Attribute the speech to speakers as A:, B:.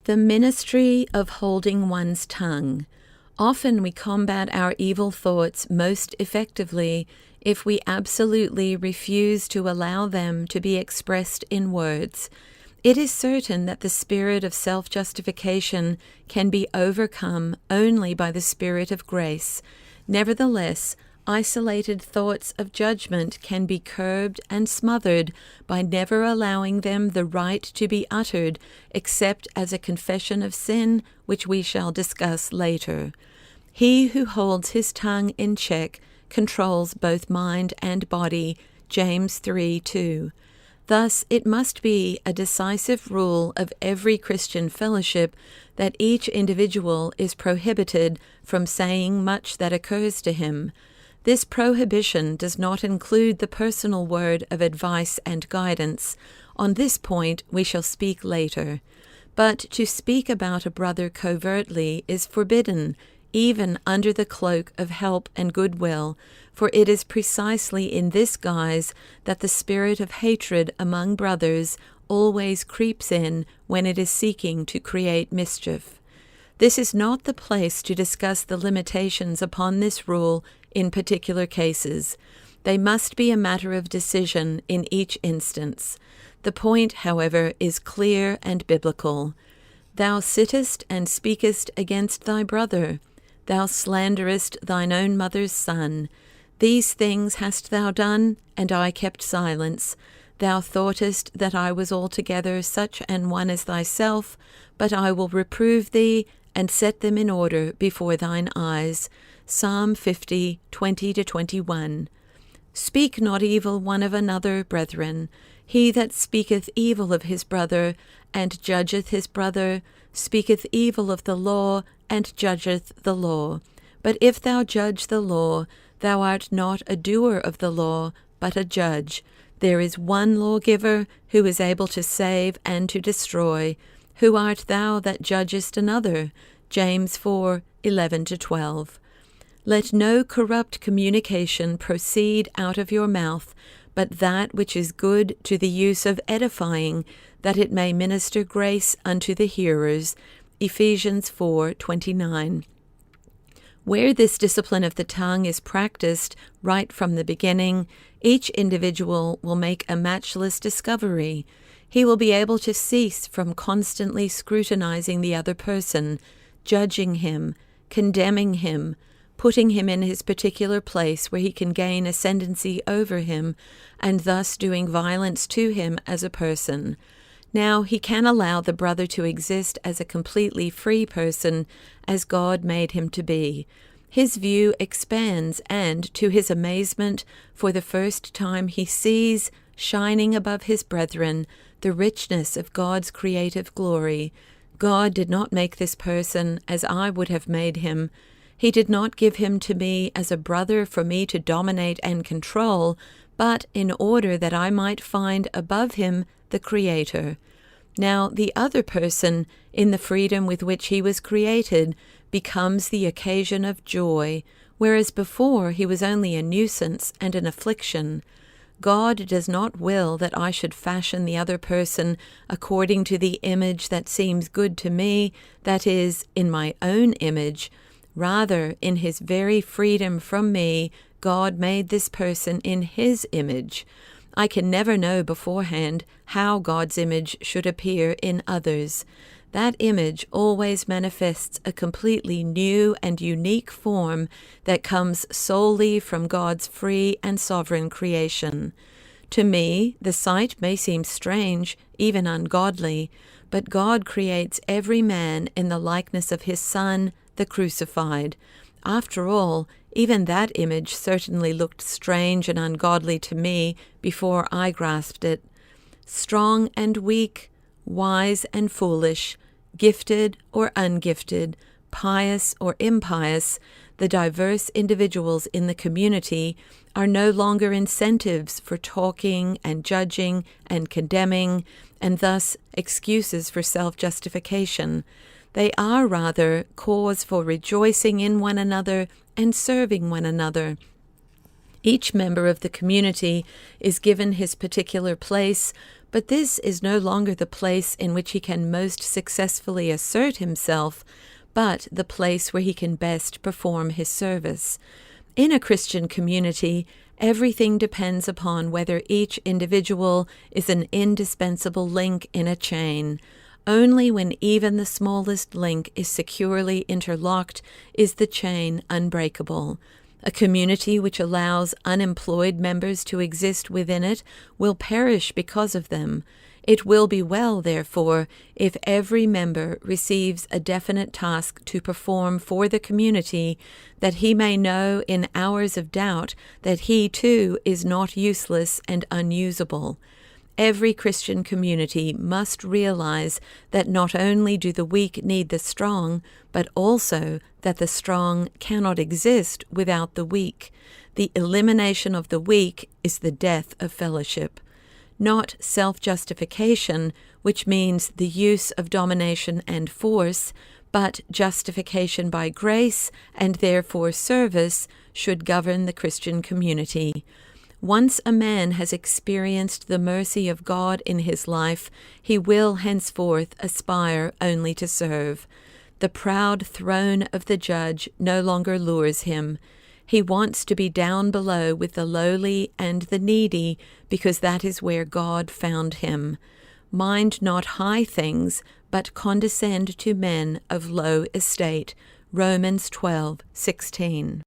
A: The ministry of holding one's tongue. Often we combat our evil thoughts most effectively if we absolutely refuse to allow them to be expressed in words. It is certain that the spirit of self-justification can be overcome only by the spirit of grace. Nevertheless, isolated thoughts of judgment can be curbed and smothered by never allowing them the right to be uttered except as a confession of sin, which we shall discuss later. He who holds his tongue in check controls both mind and body, James 3:2. Thus, it must be a decisive rule of every Christian fellowship that each individual is prohibited from saying much that occurs to him. This prohibition does not include the personal word of advice and guidance. On this point we shall speak later. But to speak about a brother covertly is forbidden, even under the cloak of help and goodwill, for it is precisely in this guise that the spirit of hatred among brothers always creeps in when it is seeking to create mischief. This is not the place to discuss the limitations upon this rule in particular cases. They must be a matter of decision in each instance. The point, however, is clear and biblical. Thou sittest and speakest against thy brother. Thou slanderest thine own mother's son. These things hast thou done, and I kept silence. Thou thoughtest that I was altogether such an one as thyself, but I will reprove thee, and set them in order before thine eyes. Psalm 50, 20-21. Speak not evil one of another, brethren. He that speaketh evil of his brother, and judgeth his brother, speaketh evil of the law, and judgeth the law. But if thou judge the law, thou art not a doer of the law, but a judge. There is one lawgiver, who is able to save and to destroy. Who art thou that judgest another? James 4, 11-12. Let no corrupt communication proceed out of your mouth, but that which is good to the use of edifying, that it may minister grace unto the hearers. Ephesians 4:29. Where this discipline of the tongue is practiced right from the beginning, each individual will make a matchless discovery. He will be able to cease from constantly scrutinizing the other person, judging him, condemning him, putting him in his particular place where he can gain ascendancy over him, and thus doing violence to him as a person. Now he can allow the brother to exist as a completely free person, as God made him to be. His view expands, and, to his amazement, for the first time he sees, shining above his brethren, the richness of God's creative glory. God did not make this person as I would have made him. He did not give him to me as a brother for me to dominate and control, but in order that I might find above him the Creator. Now the other person, in the freedom with which he was created, becomes the occasion of joy, whereas before he was only a nuisance and an affliction. God does not will that I should fashion the other person according to the image that seems good to me, that is, in my own image. Rather, in his very freedom from me, God made this person in his image. I can never know beforehand how God's image should appear in others. That image always manifests a completely new and unique form that comes solely from God's free and sovereign creation. To me, the sight may seem strange, even ungodly, but God creates every man in the likeness of his Son, the crucified. After all, even that image certainly looked strange and ungodly to me before I grasped it. Strong and weak, wise and foolish, gifted or ungifted, pious or impious, the diverse individuals in the community are no longer incentives for talking and judging and condemning, and thus excuses for self-justification. They are rather cause for rejoicing in one another and serving one another. Each member of the community is given his particular place, But this is no longer the place in which he can most successfully assert himself, but the place where he can best perform his service. In a Christian community, everything depends upon whether each individual is an indispensable link in a chain. Only when even the smallest link is securely interlocked is the chain unbreakable. A community which allows unemployed members to exist within it will perish because of them. It will be well, therefore, if every member receives a definite task to perform for the community, that he may know in hours of doubt that he too is not useless and unusable. Every Christian community must realize that not only do the weak need the strong, but also that the strong cannot exist without the weak. The elimination of the weak is the death of fellowship. Not self-justification, which means the use of domination and force, but justification by grace and therefore service should govern the Christian community. Once a man has experienced the mercy of God in his life, he will henceforth aspire only to serve. The proud throne of the judge no longer lures him. He wants to be down below with the lowly and the needy, because that is where God found him. Mind not high things, but condescend to men of low estate. Romans 12:16.